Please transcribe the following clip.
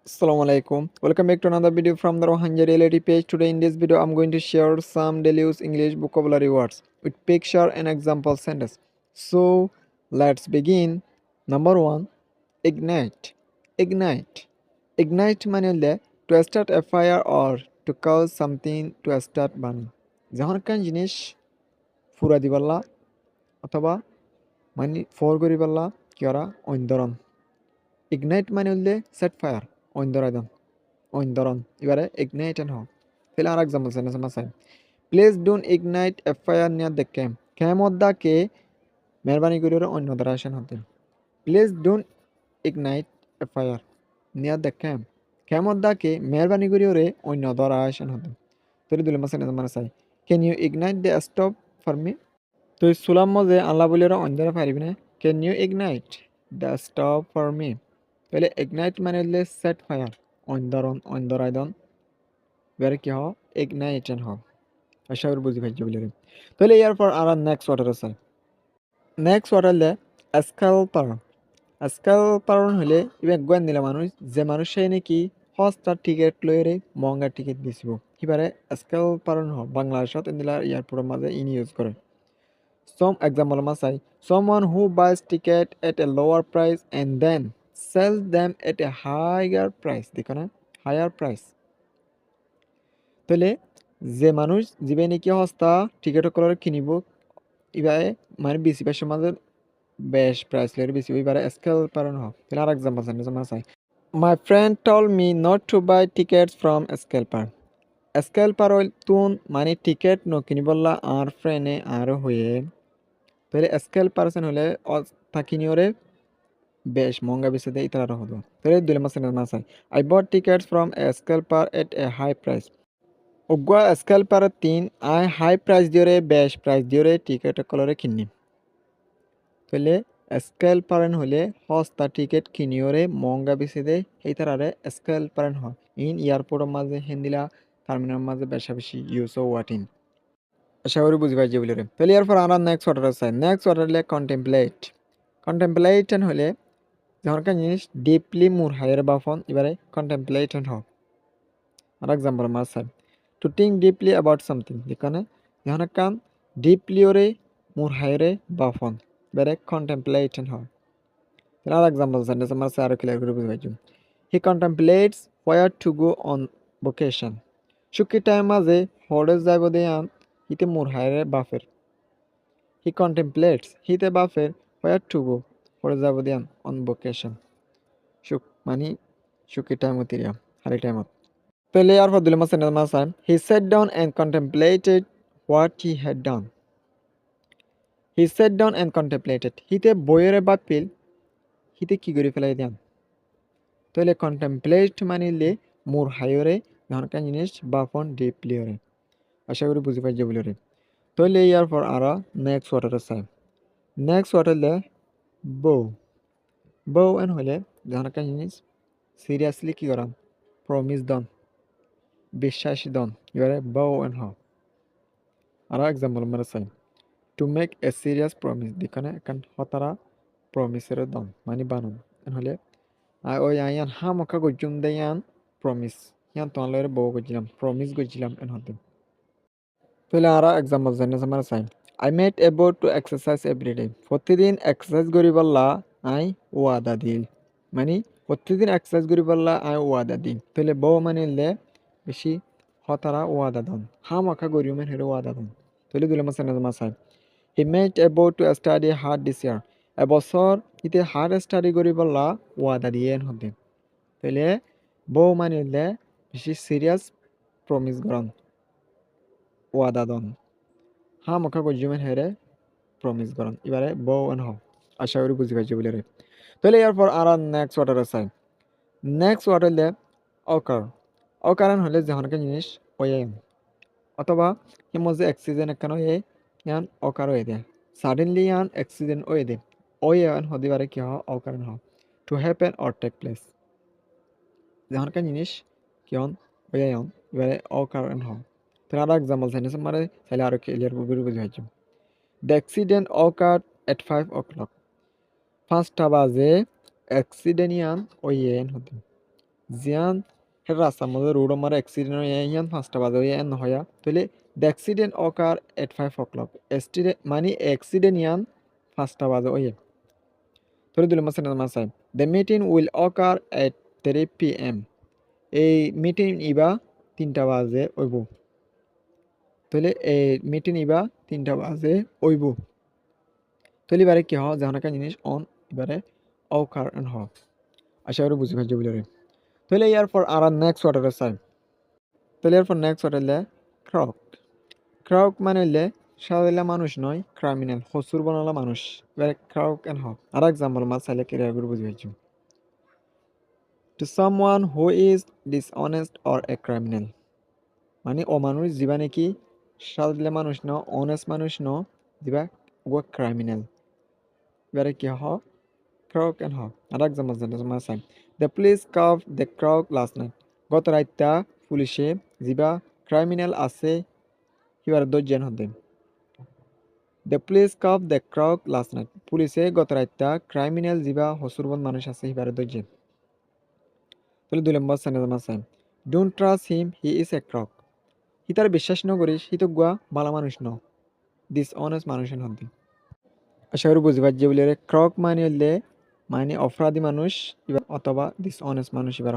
Assalamu alaikum. Welcome back to another video from the Rohanja Reality page. Today in this video, I'm going to share some daily use English vocabulary words with picture and example sentence. So let's begin. Number one, ignite. Ignite. Ignite মানে হলে to start a fire or to cause something to start burning. যখন কোন জিনিস ফুরা দিবাল্লা অথবা মানে four করিবাল্লা কি ওরা অইন্দরন। ইগনাইট মানে হলে সেট ফায়ার অইন্দরাদন অইন্দরন এবারে ইগনাইট এন্ড হোক তাহলে আর এক্সাম্পল সেন্টেন্স মাসাই please don't ignite a fire near the camp ক্যাম্পদাকে মেহরবানি করে অন্য দ্বারা আসেন হতে please don't ignite a fire near the camp ক্যাম্পদাকে মেহরবানি করে অন্য দ্বারা আসেন হতে তৈরি দিলে মাসাই মানে চাই can you ignite the stove for me তুই সুলাম মজে আল্লাহ বলির অন্য পারিবি না can you ignite the stove for me তাহলে ইগনাইট মানে হলে সেট ফায়ার অন্দরন অন্দরায়দন এবারে কি হওয়া ইগনাইটেন হওয়া আশা করি বুঝি পাইছি বলে তাহলে এরপর আর নেক্সট ওয়াটার আছে নেক্সট ওয়াটার হলে স্কালপার স্কালপার হলে এবার গোয়েন দিলে মানুষ যে মানুষ সেই নাকি সস্তার টিকিট লয়ে মহঙ্গার টিকিট দিছিল এবারে স্কালপার হওয়া বাংলাদেশত এদিলা এয়ারপোর্টের মাঝে ইউজ করে some example masai someone who buys ticket at a lower price and then sells them at a higher price দেখো না higher price তাহলে যে মানুষ যিবে নাকি সস্তা টিকেট করে কিনিব ইবারে মানে বেশি পয়সা মাঝে বেশ প্রাইস লের বেশি এবারে স্কেল পারন হ তাহলে আর এক্সাম্পল সেন্টেন্স মাসাই my friend told me not to buy tickets from scalper scalper তুন মানে টিকেট ন কিনিবল্লা আর ফ্রেনে আর হয়ে তাহলে স্কেল পার্সন হলে থাকিনিওরে বেশ মহঙ্গা বেশি দেয় তারা হতো তাহলে দুই নম্বর সেন্টেন্স মাসাই I bought tickets from a scalper at a high price উগ্র স্কেলপার তিন আই হাই প্রাইস দিয়ে বেশ প্রাইস দিয়ে টিকেট কলরে কিনি তাহলে স্কেলপারেন হলে সস্তা টিকেট কিনিওরে মহঙ্গা বেশি দেয় এই তারারে স্কেলপারেন হয় ইন এয়ারপোর্টের মাঝে হিন্দিলা টার্মিনাল মাঝে বেশা বেশি ইউজ ওয়াটিন আশা করি বুঝি পাইছি বলে তাহলে এরপর আমরা নেক্সট অর্ডার আছে নেক্সট অর্ডার হলে কন্টেম্পলেট কন্টেম্পলেশন হলে যখন একটা জিনিস ডিপলি মুর হায়ার বাফন এবারে কন্টেম্পলেশন হোক আর এক্সাম্পল মার sir to think deeply about something যেখানে যখন একটা ডিপলি ওরে মুর হায়ারে বাফন এবারে কন্টেম্পলেশন হয় আর এক্সাম্পল সেন্টেন্স আমার স্যার আরো ক্লিয়ার করে বুঝি পাইছি he contemplates where to go on vacation সুখী টাইম মাঝে হরে যাইব দেয়ান হিতে মুর হায়ারে বাফের হি কন্টেম্পলেটস হিতে বাফের হোয়ার টু গো হরে যাইব দেয়ান অন ভোকেশন সুখ মানে সুখী টাইম তিরিয়া হারি টাইমত তাহলে আর দিলে মাসে মাসান he sat down and contemplated what he had done he sat down and contemplated হিতে বইয়ের বাপিল হিতে কি করে ফেলাই দেন তাহলে কন্টেম্পলেট মানিলে মোর হাইরে ধরকার জিনিস বাফন ডিপলিওরে আশা করি বুঝি পাই যে বলে তাহলে ইয়ার পর আর নেক্সট ওয়াটার আছে নেক্সট ওয়াটার হলে বউ বউ এন হলে ধরকার জিনিস সিরিয়াসলি কি করান প্রমিস দন বিশ্বাসী দন এবারে বউ এন হ আর এক্সাম্পল মানে চাই to make a serious promise যেখানে এখন হতারা প্রমিসের দন মানে বানান হলে ওই আয়ান হামকা গজ্জুম দেয়ান প্রমিস ইয়ান তোমার বউ গজ্জিলাম প্রমিস গজ্জিলাম এন হতে তাহলে আর এক্সাম্পল জানি আমার চাই I made about to exercise everyday প্রতিদিন এক্সারসাইজ করি পারলা আই ওয়াদা দিল মানে প্রতিদিন এক্সারসাইজ করি পারলা আই ওয়াদা দিল তাহলে বউ মানে বেশি হতারা ওয়াদা দন হামকা গরিও মেন হেরে ওয়াদা দন তাহলে দুলে মাসে না মাসাই he made about to study hard this year এবছর ইতে হার্ড স্টাডি করি পারলা ওয়াদা দিয়ে এন হতে তাহলে বউ মানে বেশি সিরিয়াস প্রমিস গরন ওয়াদা দন হা মখা গজ্জুমেন হেরে প্রমিস গরন এবারে বউ এন হ আশা করি বুঝি পাইছি বলে তাহলে এরপর আর নেক্সট ওয়াটার আছে নেক্সট ওয়াটার হলে অকার অকারণ হলে যেহনকে জিনিস ওয়ে অথবা মধ্যে অ্যাক্সিডেন্ট একখান হয়ে ইয়ান অকার হয়ে দেয় সাডেনলি ইয়ান অ্যাক্সিডেন্ট হয়ে দেয় ওয়ে ইয়ান হতে পারে কি হয় অকারণ হয় to happen or take place যেহনকার জিনিস কিয়ন ওয়ে ইয়ান এবারে অকারণ হয় তাহলে আর এক্সাম্পল সেন্টেন্স মানে তাহলে আরো ক্লিয়ার করে বুঝে পাইছি the accident occur at 5 o'clock 5টা বাজে অ্যাক্সিডেন্ট ইয়ান ওয়েন হতে জিয়ান হে রাস্তার মধ্যে রোড আমার অ্যাক্সিডেন্ট হয়ে ইয়ান 5টা বাজে হয়ে এন হয়া তাহলে the accident occur at 5 o'clock accident মানে অ্যাক্সিডেন্ট ইয়ান 5টা বাজে হয়ে ধরে দিলাম মাসাই the meeting will occur at 3 p.m. এই মিটিং ইবা 3টা বাজে হইব তাহলে এই মিটিং ইবা 3টা বাজে হইব তাহলে এবারে কি হয় যখন একটা জিনিস অন এবারে অকার এন হ আশা করি বুঝি ভাই বলে তাহলে ইয়ার পর আর নেক্সট ওয়াটারে চাই তাহলে এরপর নেক্সট ওয়াটার হলে ক্রাউক ক্রাউক মানে হলে সাধারণ মানুষ নয় ক্রাইমিনাল হসুর বানালা মানুষ এবারে ক্রাউক এন হ আর এক্সাম্পল মাছ চাইলে ক্লিয়ার করে বুঝি পাইছি to someone who is dishonest or a criminal মানে অমানুষ যিবা নাকি সাধারণ মানুষ ন অনেস্ট মানুষ ন যিবা ও ক্রাইমিনাল এবারে কি হ ক্রাউক এন হ আর এক্সাম্পল মাছ চাই দ্য পুলিশ কাভ দ্য ক্রাউক লাস্ট নাইট গত রাতটা পুলিশে যিবা ক্রাইমিনাল আছে হিবার দর্জন হতে দ্য পুলিশ কাভ দ্য ক্রাউক লাস্ট নাইট পুলিশে গত রাতটা ক্রাইমিনাল যিবা হসুরবন মানুষ আছে হিবার দর্জন তাহলে 2 নম্বর সেন্টেন্স আছে don't trust him he is a crook হি তার বিশ্বাস নকরিস হি তো গুয়া ভালো মানুষ ন দিস অনেস্ট মানুষের হতে আশা করি বুঝতে পারছি বলে ক্রাউক মানে হলে মানে অপরাধী মানুষ অথবা দিস অনেস্ট মানুষ এবার